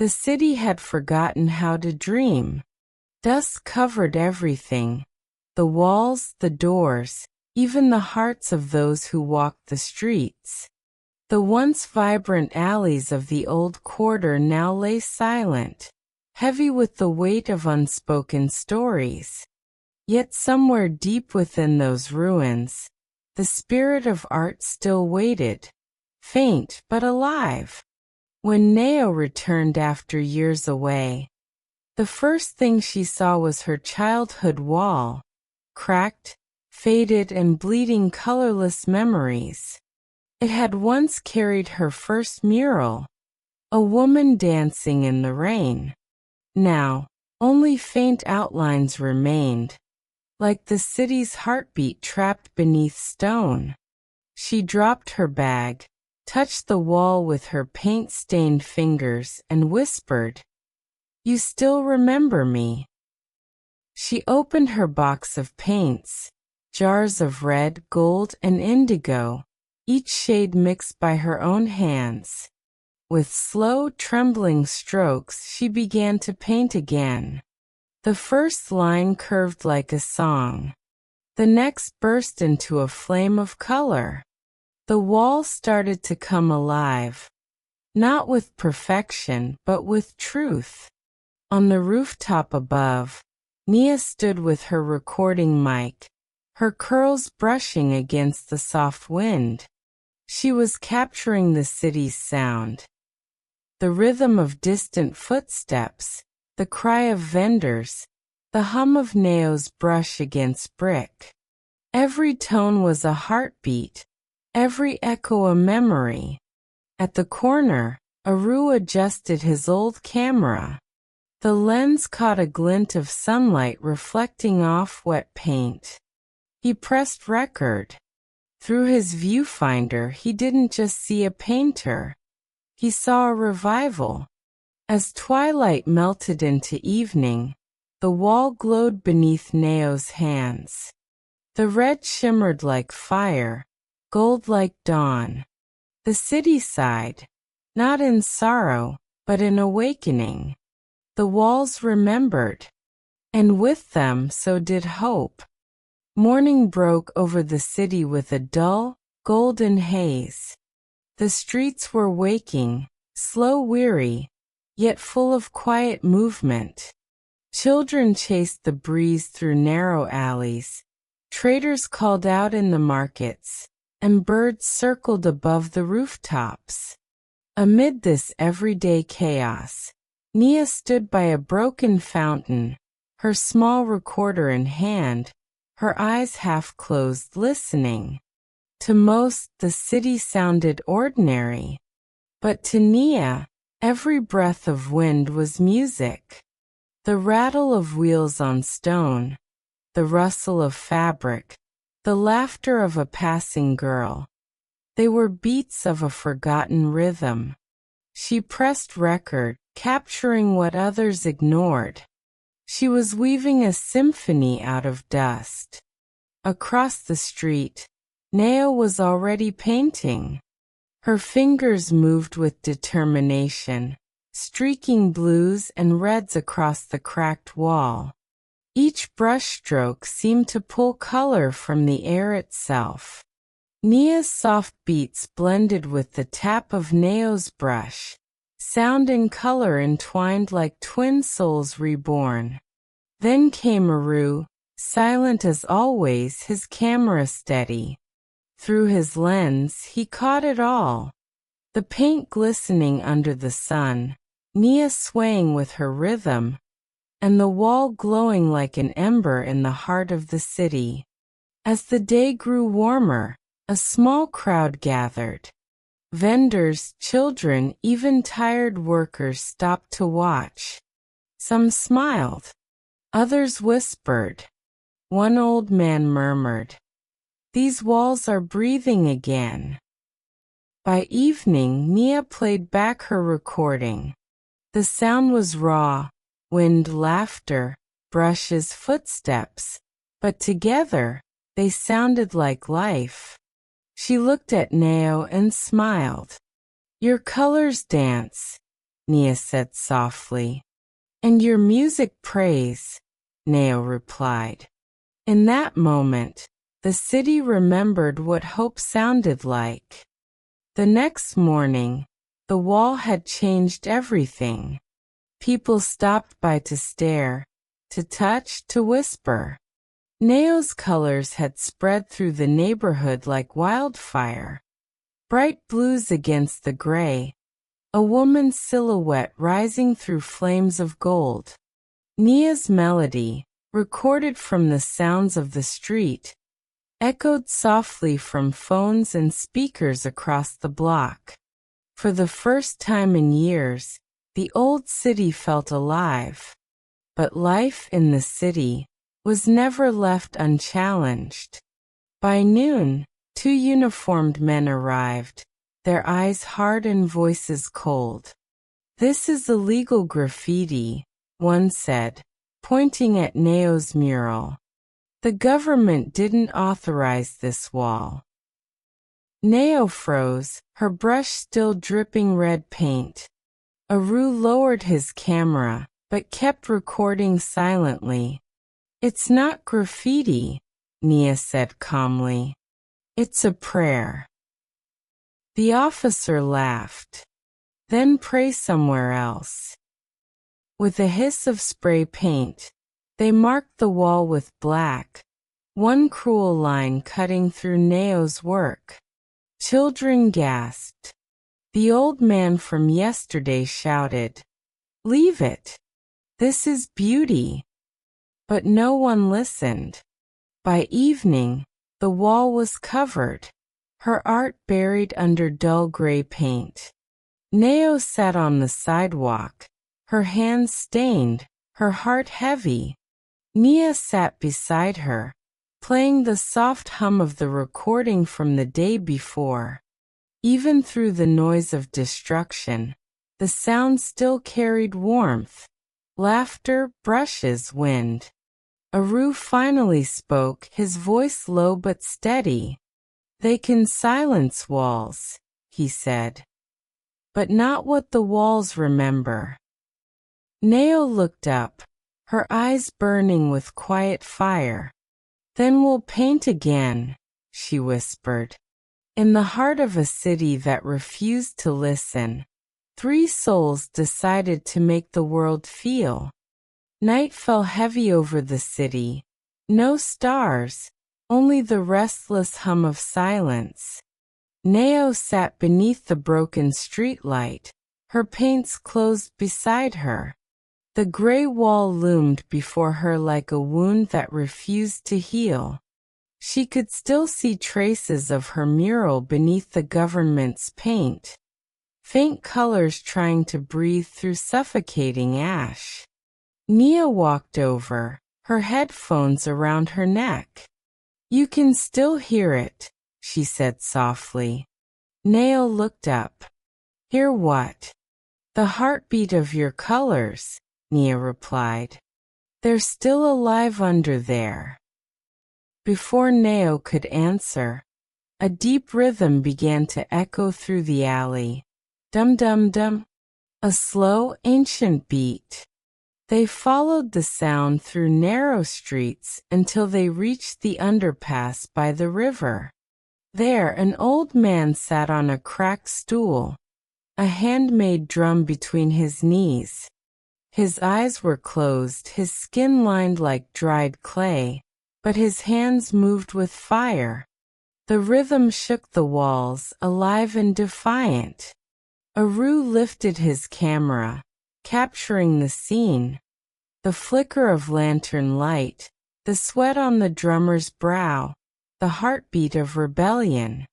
The city had forgotten how to dream. Dust covered everything. The walls, the doors, even the hearts of those who walked the streets. The once vibrant alleys of the old quarter now lay silent, heavy with the weight of unspoken stories. Yet somewhere deep within those ruins, the spirit of art still waited, faint but alive. When Nayo returned after years away, the first thing she saw was her childhood wall, cracked, faded and bleeding colorless memories. It had once carried her first mural, a woman dancing in the rain. Now, only faint outlines remained, like the city's heartbeat trapped beneath stone. She dropped her bag, touched the wall with her paint-stained fingers and whispered, "You still remember me?" She opened her box of paints, jars of red, gold, and indigo, each shade mixed by her own hands. With slow, trembling strokes she began to paint again. The first line curved like a song. The next burst into a flame of color. The wall started to come alive, not with perfection but with truth. On the rooftop above, Nia stood with her recording mic, her curls brushing against the soft wind. She was capturing the city's sound. The rhythm of distant footsteps, the cry of vendors, the hum of Nayo's brush against brick. Every tone was a heartbeat, every echo a memory. At the corner, Aru adjusted his old camera. The lens caught a glint of sunlight reflecting off wet paint. He pressed record. Through his viewfinder he didn't just see a painter. He saw a revival. As twilight melted into evening, the wall glowed beneath Nayo's hands. The red shimmered like fire, gold like dawn. The city sighed, not in sorrow, but in awakening. The walls remembered, and with them so did hope. Morning broke over the city with a dull, golden haze. The streets were waking, slow, weary, yet full of quiet movement. Children chased the breeze through narrow alleys. Traders called out in the markets, and birds circled above the rooftops. Amid this everyday chaos, Nia stood by a broken fountain, her small recorder in hand, her eyes half closed, listening. To most, the city sounded ordinary. But to Nia, every breath of wind was music. The rattle of wheels on stone, the rustle of fabric, the laughter of a passing girl. They were beats of a forgotten rhythm. She pressed record, capturing what others ignored. She was weaving a symphony out of dust. Across the street, Nayo was already painting. Her fingers moved with determination, streaking blues and reds across the cracked wall. Each brushstroke seemed to pull color from the air itself. Nia's soft beats blended with the tap of Nayo's brush. Sound and color entwined like twin souls reborn. Then came Aru, silent as always, his camera steady. Through his lens he caught it all. The paint glistening under the sun, Nia swaying with her rhythm, and the wall glowing like an ember in the heart of the city. As the day grew warmer, a small crowd gathered. Vendors, children, even tired workers stopped to watch. Some smiled. Others whispered. One old man murmured, "These walls are breathing again." By evening, Nia played back her recording. The sound was raw, wind, laughter, brushes, footsteps, but together, they sounded like life. She looked at Nayo and smiled. "Your colors dance." Nia said softly. And your music prays, Nayo replied. In that moment, the city remembered what hope sounded like. The next morning, the wall had changed everything. People stopped by to stare, to touch, to whisper. Nayo's colors had spread through the neighborhood like wildfire. Bright blues against the gray, a woman's silhouette rising through flames of gold. Nia's melody, recorded from the sounds of the street, echoed softly from phones and speakers across the block. For the first time in years, the old city felt alive. But life in the city was never left unchallenged. By noon, 2 uniformed men arrived, their eyes hard and voices cold. This is illegal graffiti, one said, pointing at Nayo's mural. The government didn't authorize this wall. Nayo froze, her brush still dripping red paint. Aru lowered his camera, but kept recording silently. It's not graffiti, Nia said calmly. It's a prayer. The officer laughed. Then pray somewhere else. With a hiss of spray paint, they marked the wall with black, one cruel line cutting through Nayo's work. Children gasped. The old man from yesterday shouted, "Leave it! This is beauty!" But no one listened. By evening, the wall was covered, her art buried under dull gray paint. Nayo sat on the sidewalk, her hands stained, her heart heavy. Nia sat beside her, playing the soft hum of the recording from the day before. Even through the noise of destruction, the sound still carried warmth, laughter, brushes, wind. Aru finally spoke, his voice low but steady. They can silence walls, he said. But not what the walls remember. Nayo looked up, her eyes burning with quiet fire. Then we'll paint again, she whispered. In the heart of a city that refused to listen, 3 souls decided to make the world feel. Night fell heavy over the city. No stars, only the restless hum of silence. Nayo sat beneath the broken streetlight, her paints closed beside her. The gray wall loomed before her like a wound that refused to heal. She could still see traces of her mural beneath the government's paint. Faint colors trying to breathe through suffocating ash. Nia walked over, her headphones around her neck. You can still hear it, she said softly. Nayo looked up. Hear what? The heartbeat of your colors, Nia replied. They're still alive under there. Before Nayo could answer, a deep rhythm began to echo through the alley. Dum-dum-dum. A slow, ancient beat. They followed the sound through narrow streets until they reached the underpass by the river. There, an old man sat on a cracked stool, a handmade drum between his knees. His eyes were closed, his skin lined like dried clay, but his hands moved with fire. The rhythm shook the walls, alive and defiant. Aru lifted his camera, capturing the scene. The flicker of lantern light, the sweat on the drummer's brow, the heartbeat of rebellion.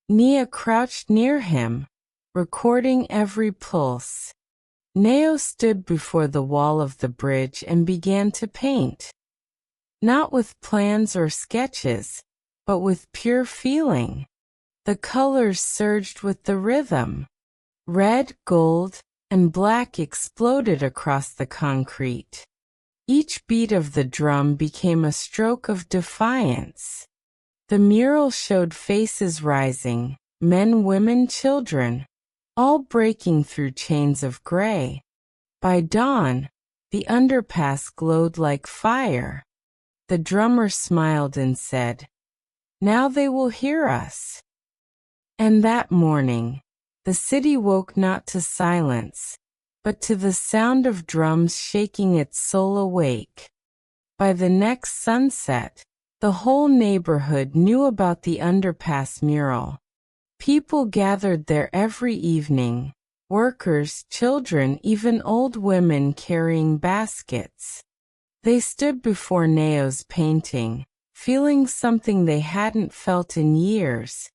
Nia crouched near him, recording every pulse. Nayo stood before the wall of the bridge and began to paint. Not with plans or sketches, but with pure feeling. The colors surged with the rhythm. Red, gold, and black exploded across the concrete. Each beat of the drum became a stroke of defiance. The mural showed faces rising, men, women, children, all breaking through chains of gray. By dawn, the underpass glowed like fire. The drummer smiled and said, "Now they will hear us." And that morning, the city woke not to silence, but to the sound of drums shaking its soul awake. By the next sunset, the whole neighborhood knew about the underpass mural. People gathered there every evening, workers, children, even old women carrying baskets. They stood before Nayo's painting, feeling something they hadn't felt in years: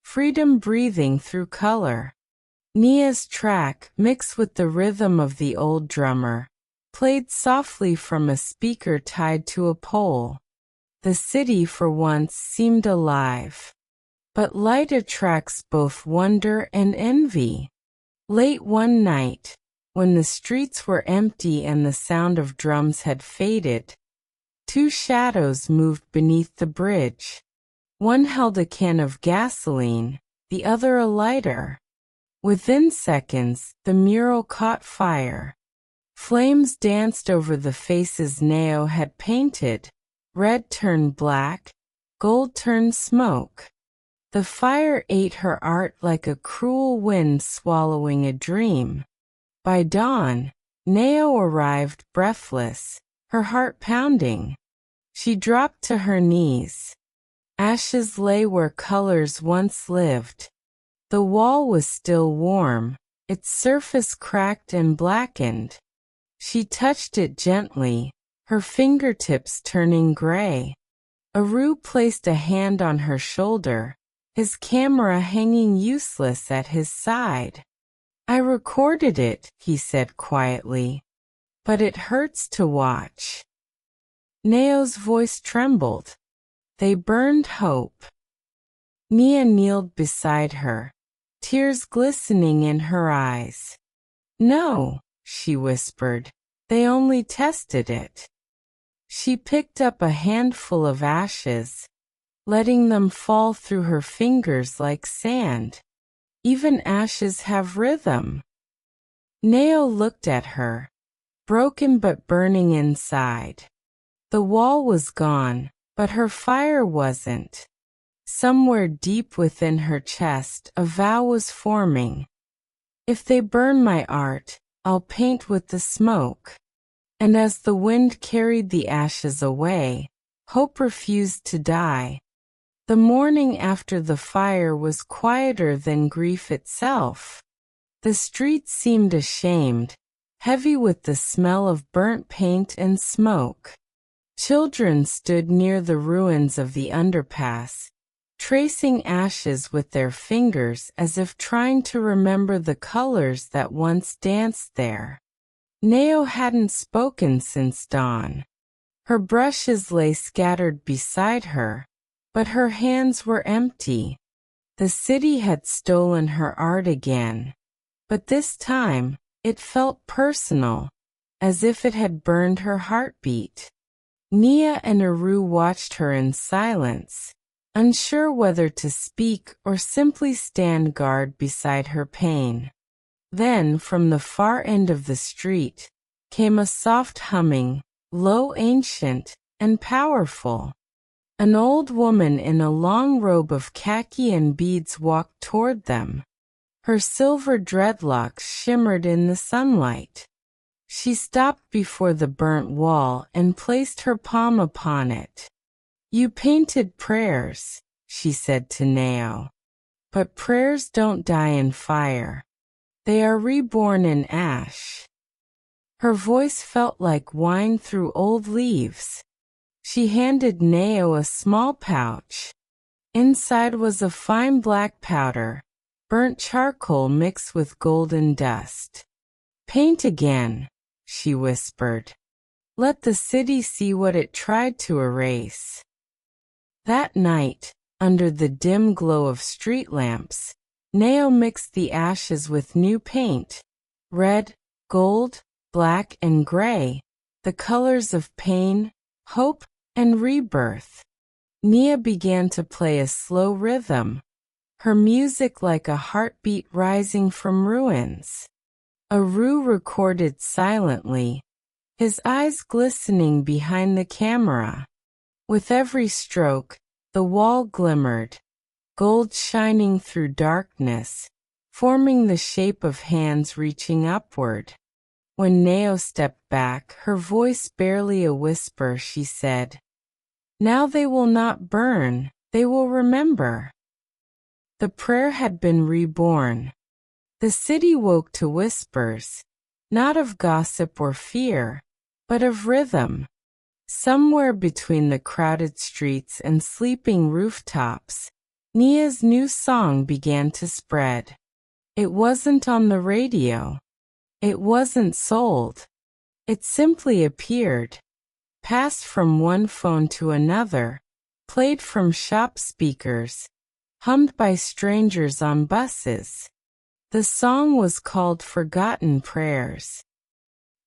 freedom breathing through color. Nia's track, mixed with the rhythm of the old drummer, played softly from a speaker tied to a pole. The city for once seemed alive. But light attracts both wonder and envy. Late one night, when the streets were empty and the sound of drums had faded, two shadows moved beneath the bridge. One held a can of gasoline, the other a lighter. Within seconds, the mural caught fire. Flames danced over the faces Nayo had painted. Red turned black, gold turned smoke. The fire ate her art like a cruel wind swallowing a dream. By dawn, Nayo arrived breathless, her heart pounding. She dropped to her knees. Ashes lay where colors once lived. The wall was still warm, its surface cracked and blackened. She touched it gently, her fingertips turning gray. Aru placed a hand on her shoulder, his camera hanging useless at his side. "I recorded it," he said quietly, "but it hurts to watch." Nayo's voice trembled. "They burned hope." Nia kneeled beside her, tears glistening in her eyes. "No," she whispered, "they only tested it." She picked up a handful of ashes, letting them fall through her fingers like sand. Even ashes have rhythm. Nayo looked at her, broken but burning inside. The wall was gone, but her fire wasn't. Somewhere deep within her chest, a vow was forming. "If they burn my art, I'll paint with the smoke." And as the wind carried the ashes away, hope refused to die. The morning after the fire was quieter than grief itself. The streets seemed ashamed, heavy with the smell of burnt paint and smoke. Children stood near the ruins of the underpass, tracing ashes with their fingers as if trying to remember the colors that once danced there. Nayo hadn't spoken since dawn. Her brushes lay scattered beside her, but her hands were empty. The city had stolen her art again, but this time, it felt personal, as if it had burned her heartbeat. Nia and Aru watched her in silence, unsure whether to speak or simply stand guard beside her pain. Then, from the far end of the street, came a soft humming, low, ancient, and powerful. An old woman in a long robe of khaki and beads walked toward them. Her silver dreadlocks shimmered in the sunlight. She stopped before the burnt wall and placed her palm upon it. "You painted prayers," she said to Nayo. "But prayers don't die in fire. They are reborn in ash." Her voice felt like wine through old leaves. She handed Nayo a small pouch. Inside was a fine black powder, burnt charcoal mixed with golden dust. "Paint again," she whispered. "Let the city see what it tried to erase." That night, under the dim glow of street lamps, Nayo mixed the ashes with new paint, red, gold, black, and gray, the colors of pain, hope, and rebirth. Nia began to play a slow rhythm. her music like a heartbeat rising from ruins. Aru recorded silently, his eyes glistening behind the camera. With every stroke, the wall glimmered, gold shining through darkness, forming the shape of hands reaching upward. When Nayo stepped back, her voice barely a whisper, she said, "Now they will not burn, they will remember." The prayer had been reborn. The city woke to whispers, not of gossip or fear, but of rhythm. Somewhere between the crowded streets and sleeping rooftops, Nia's new song began to spread. It wasn't on the radio. It wasn't sold. It simply appeared, passed from one phone to another, played from shop speakers, hummed by strangers on buses. The song was called Forgotten Prayers.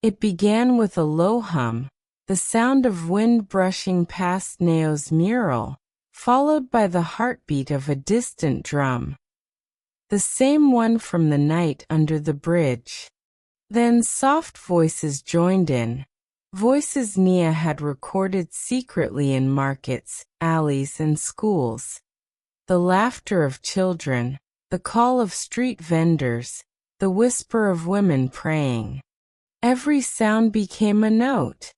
It began with a low hum, the sound of wind brushing past Nayo's mural, followed by the heartbeat of a distant drum. The same one from the night under the bridge. Then soft voices joined in, voices Nia had recorded secretly in markets, alleys, and schools. The laughter of children, the call of street vendors, the whisper of women praying. Every sound became a note,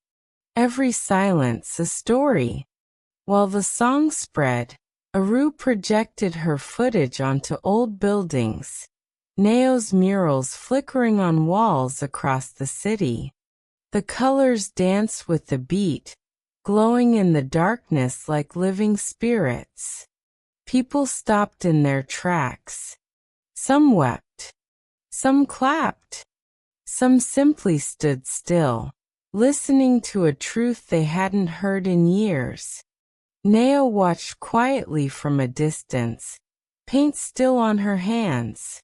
every silence a story. While the song spread, Aru projected her footage onto old buildings, Nayo's murals flickering on walls across the city. The colors danced with the beat, glowing in the darkness like living spirits. People stopped in their tracks. Some wept. Some clapped. Some simply stood still, listening to a truth they hadn't heard in years. Nayo watched quietly from a distance, paint still on her hands.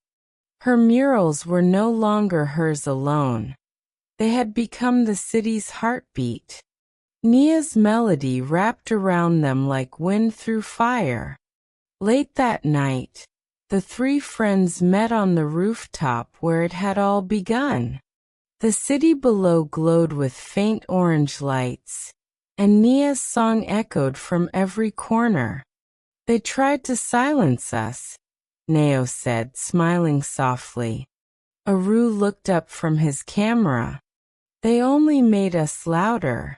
Her murals were no longer hers alone. They had become the city's heartbeat. Nia's melody wrapped around them like wind through fire. Late that night, the three friends met on the rooftop where it had all begun. The city below glowed with faint orange lights, and Nia's song echoed from every corner. "They tried to silence us," Nayo said, smiling softly. Aru looked up from his camera. "They only made us louder."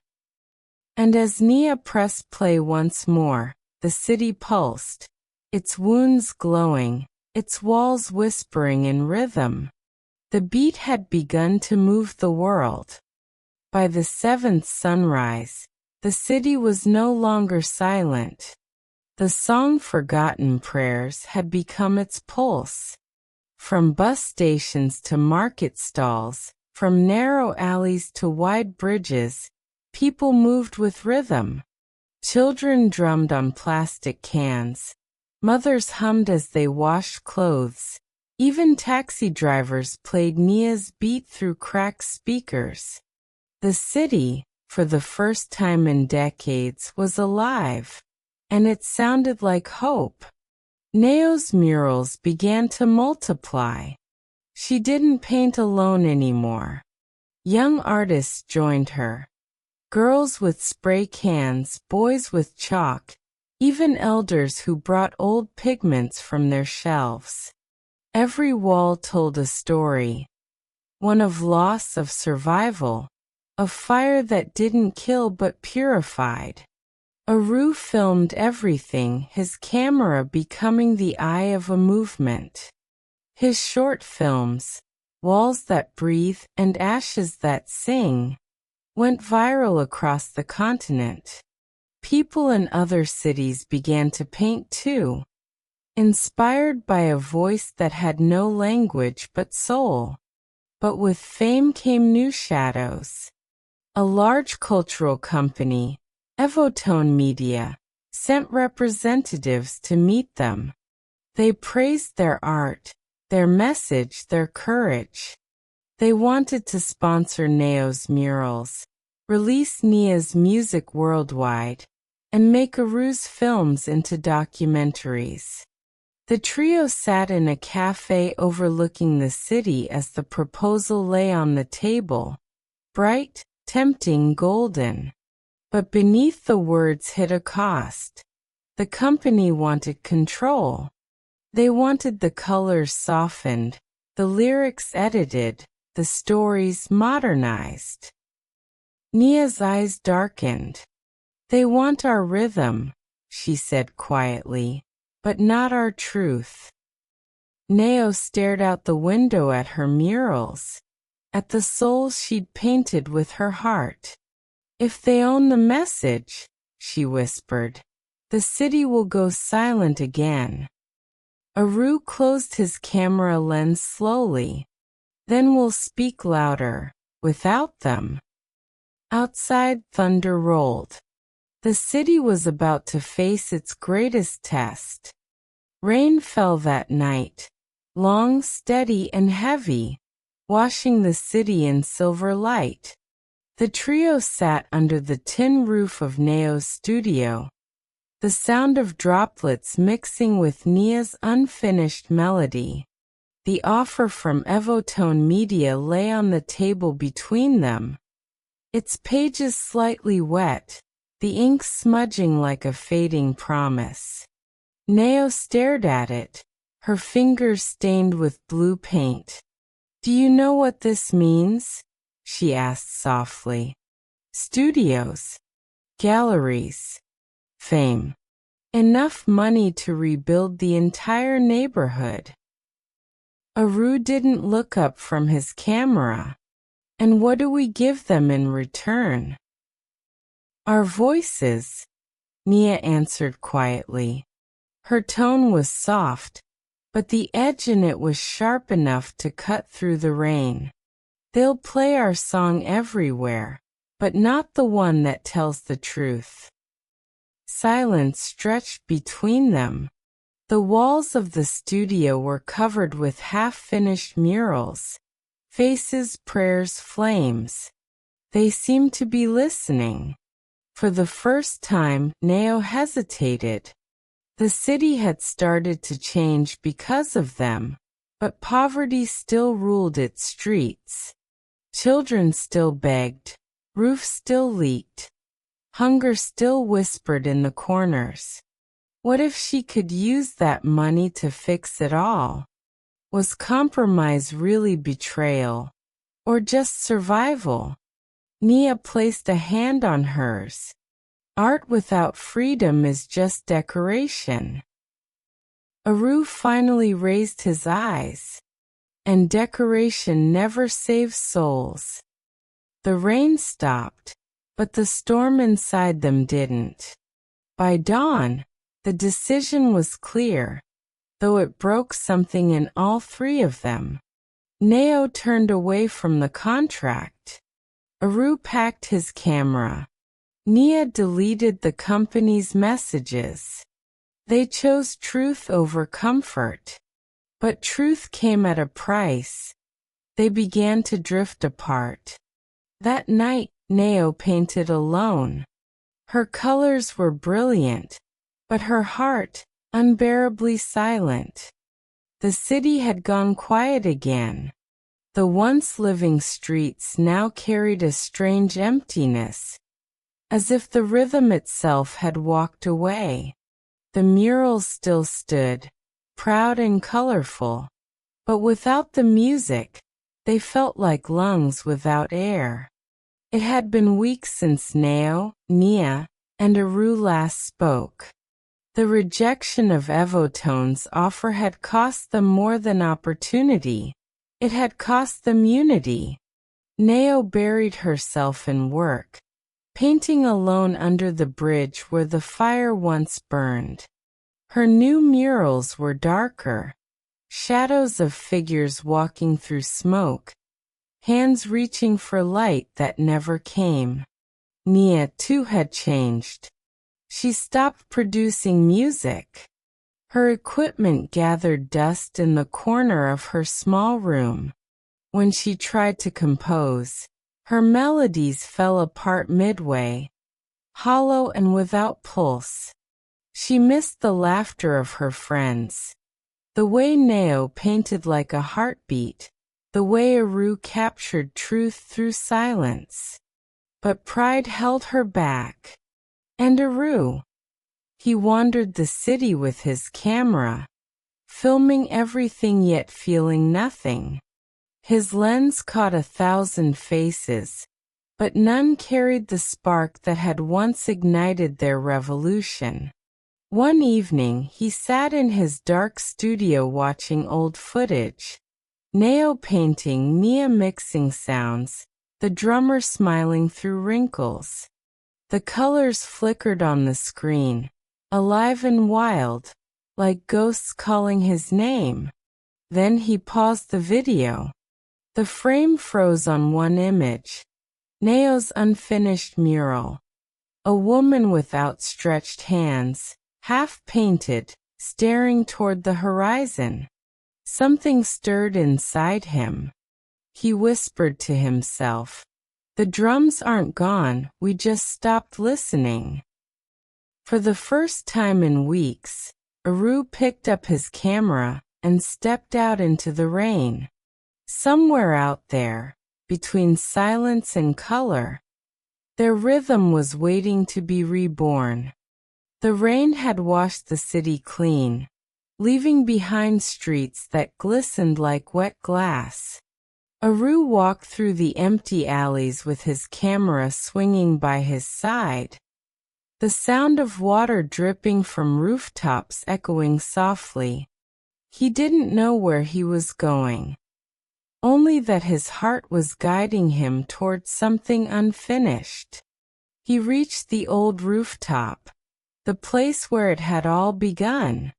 And as Nia pressed play once more, the city pulsed, its wounds glowing, its walls whispering in rhythm. The beat had begun to move the world. By the seventh sunrise, the city was no longer silent. The song Forgotten Prayers had become its pulse. From bus stations to market stalls, from narrow alleys to wide bridges, people moved with rhythm. Children drummed on plastic cans. Mothers hummed as they washed clothes. Even taxi drivers played Nia's beat through cracked speakers. The city, for the first time in decades, was alive, and it sounded like hope. Nayo's murals began to multiply. She didn't paint alone anymore. Young artists joined her. Girls with spray cans, boys with chalk, even elders who brought old pigments from their shelves. Every wall told a story. One of loss, of survival, of fire that didn't kill but purified. Aru filmed everything, his camera becoming the eye of a movement. His short films, Walls That Breathe and Ashes That Sing, went viral across the continent. People in other cities began to paint too, inspired by a voice that had no language but soul. But with fame came new shadows. A large cultural company, Evotone Media, sent representatives to meet them. They praised their art, their message, their courage. They wanted to sponsor Nayo's murals, release Nia's music worldwide, and make Aru's films into documentaries. The trio sat in a cafe overlooking the city as the proposal lay on the table, bright, tempting, golden. But beneath the words hid a cost. The company wanted control. They wanted the colors softened, the lyrics edited, the stories modernized. Nia's eyes darkened. "They want our rhythm," she said quietly, "but not our truth." Nayo stared out the window at her murals, at the souls she'd painted with her heart. "If they own the message," she whispered, "the city will go silent again." Aru closed his camera lens slowly. "Then we'll speak louder, without them." Outside, thunder rolled. The city was about to face its greatest test. Rain fell that night, long, steady, and heavy, washing the city in silver light. The trio sat under the tin roof of Nayo's studio, the sound of droplets mixing with Nia's unfinished melody. The offer from Evotone Media lay on the table between them, its pages slightly wet, the ink smudging like a fading promise. Nayo stared at it, her fingers stained with blue paint. "Do you know what this means?" she asked softly. "Studios, galleries, fame. Enough money to rebuild the entire neighborhood." Aru didn't look up from his camera. "And what do we give them in return?" "Our voices," Nia answered quietly. Her tone was soft, but the edge in it was sharp enough to cut through the rain. "They'll play our song everywhere, but not the one that tells the truth." Silence stretched between them. The walls of the studio were covered with half-finished murals, faces, prayers, flames. They seemed to be listening. For the first time, Nayo hesitated. The city had started to change because of them, but poverty still ruled its streets. Children still begged, roofs still leaked, hunger still whispered in the corners. What if she could use that money to fix it all? Was compromise really betrayal, or just survival? Nia placed a hand on hers. "Art without freedom is just decoration." Aru finally raised his eyes. "And decoration never saves souls." The rain stopped, but the storm inside them didn't. By dawn, the decision was clear, though it broke something in all three of them. Nayo turned away from the contract. Aru packed his camera. Nia deleted the company's messages. They chose truth over comfort. But truth came at a price. They began to drift apart. That night, Nayo painted alone. Her colors were brilliant, but her heart, unbearably silent. The city had gone quiet again. The once living streets now carried a strange emptiness, as if the rhythm itself had walked away. The murals still stood, proud and colorful, but without the music, they felt like lungs without air. It had been weeks since Nayo, Nia, and Aru last spoke. The rejection of Evotone's offer had cost them more than opportunity. It had cost them unity. Nayo buried herself in work, painting alone under the bridge where the fire once burned. Her new murals were darker, shadows of figures walking through smoke, hands reaching for light that never came. Nia too had changed. She stopped producing music. Her equipment gathered dust in the corner of her small room. When she tried to compose, her melodies fell apart midway, hollow and without pulse. She missed the laughter of her friends, The way Nayo painted like a heartbeat, the way Aru captured truth through silence. But pride held her back. And Aru? He wandered the city with his camera, filming everything yet feeling nothing. His lens caught 1,000 faces, but none carried the spark that had once ignited their revolution. One evening he sat in his dark studio watching old footage. Nayo painting, Mia mixing sounds, the drummer smiling through wrinkles. The colors flickered on the screen, alive and wild, like ghosts calling his name. Then he paused the video. The frame froze on one image, Nayo's unfinished mural. A woman with outstretched hands, half-painted, staring toward the horizon. Something stirred inside him. He whispered to himself, "The drums aren't gone, we just stopped listening." For the first time in weeks, Aru picked up his camera and stepped out into the rain. Somewhere out there, between silence and color, their rhythm was waiting to be reborn. The rain had washed the city clean, leaving behind streets that glistened like wet glass. Aru walked through the empty alleys with his camera swinging by his side, the sound of water dripping from rooftops echoing softly. He didn't know where he was going, only that his heart was guiding him toward something unfinished. He reached the old rooftop, the place where it had all begun.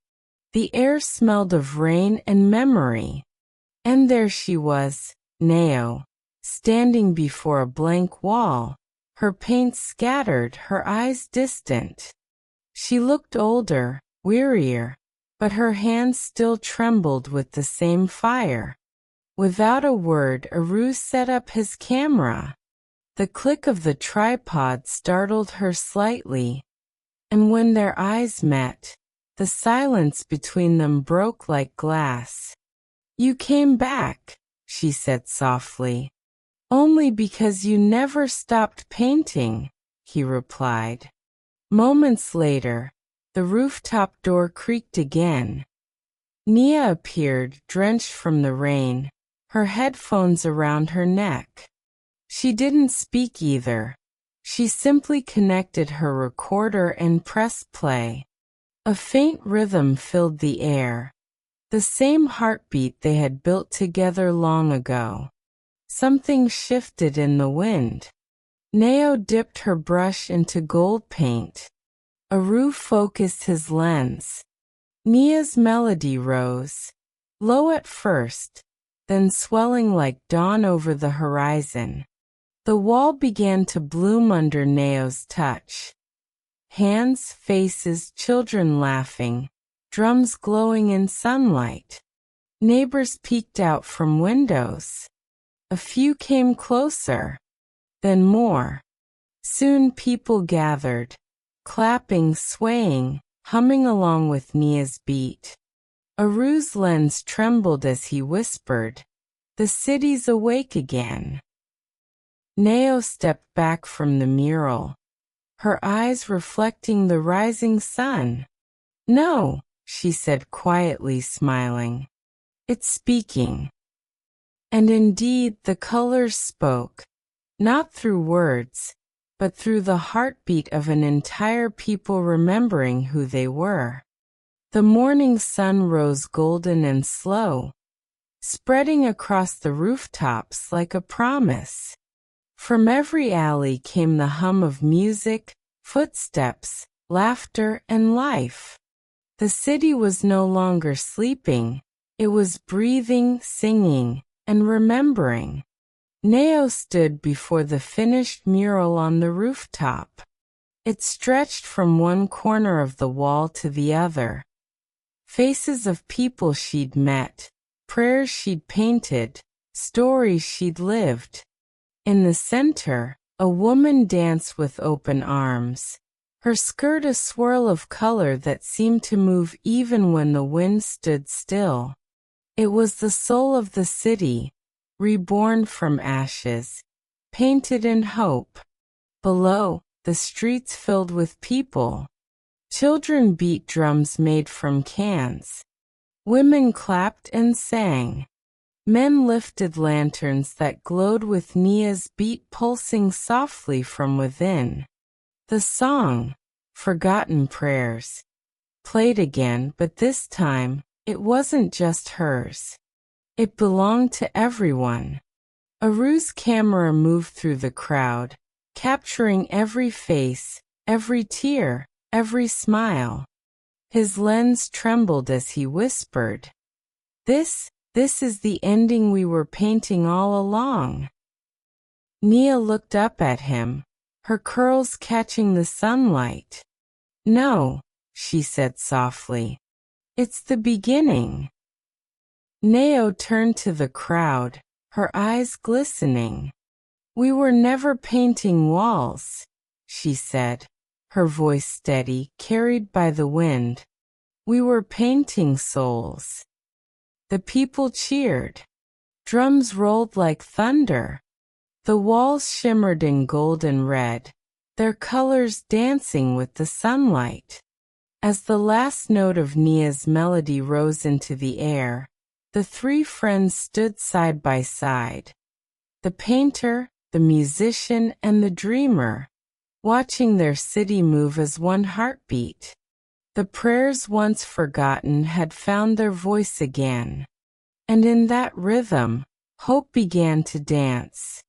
The air smelled of rain and memory. And there she was, Nayo, standing before a blank wall, her paint scattered, her eyes distant. She looked older, wearier, but her hands still trembled with the same fire. Without a word, Aru set up his camera. The click of the tripod startled her slightly, and when their eyes met, the silence between them broke like glass. "You came back," she said softly. "Only because you never stopped painting," he replied. Moments later, the rooftop door creaked again. Nia appeared, drenched from the rain, her headphones around her neck. She didn't speak either. She simply connected her recorder and pressed play. A faint rhythm filled the air, the same heartbeat they had built together long ago. Something shifted in the wind. Nayo dipped her brush into gold paint. Aru focused his lens. Nia's melody rose, low at first, then swelling like dawn over the horizon. The wall began to bloom under Nayo's touch. Hands, faces, children laughing, drums glowing in sunlight. Neighbors peeked out from windows. A few came closer, then more. Soon people gathered, clapping, swaying, humming along with Nia's beat. Aru's lens trembled as he whispered, "The city's awake again." Nayo stepped back from the mural, her eyes reflecting the rising sun. "No," she said quietly, smiling. "It's speaking." And indeed the colors spoke, not through words, but through the heartbeat of an entire people remembering who they were. The morning sun rose golden and slow, spreading across the rooftops like a promise. From every alley came the hum of music, footsteps, laughter, and life. The city was no longer sleeping, it was breathing, singing, and remembering. Nayo stood before the finished mural on the rooftop. It stretched from one corner of the wall to the other. Faces of people she'd met, prayers she'd painted, stories she'd lived. In the center, a woman danced with open arms, her skirt a swirl of color that seemed to move even when the wind stood still. It was the soul of the city, reborn from ashes, painted in hope. Below, the streets filled with people. Children beat drums made from cans. Women clapped and sang. Men lifted lanterns that glowed with Nia's beat pulsing softly from within. The song, Forgotten Prayers, played again, but this time, it wasn't just hers. It belonged to everyone. Aru's camera moved through the crowd, capturing every face, every tear, every smile. His lens trembled as he whispered, This is the ending we were painting all along." Nia looked up at him, her curls catching the sunlight. "No," she said softly. "It's the beginning." Nayo turned to the crowd, her eyes glistening. "We were never painting walls," she said, her voice steady, carried by the wind. "We were painting souls." The people cheered. Drums rolled like thunder. The walls shimmered in gold and red, their colors dancing with the sunlight. As the last note of Nia's melody rose into the air, the three friends stood side by side. The painter, the musician, and the dreamer, watching their city move as one heartbeat. The prayers once forgotten had found their voice again. And in that rhythm, hope began to dance.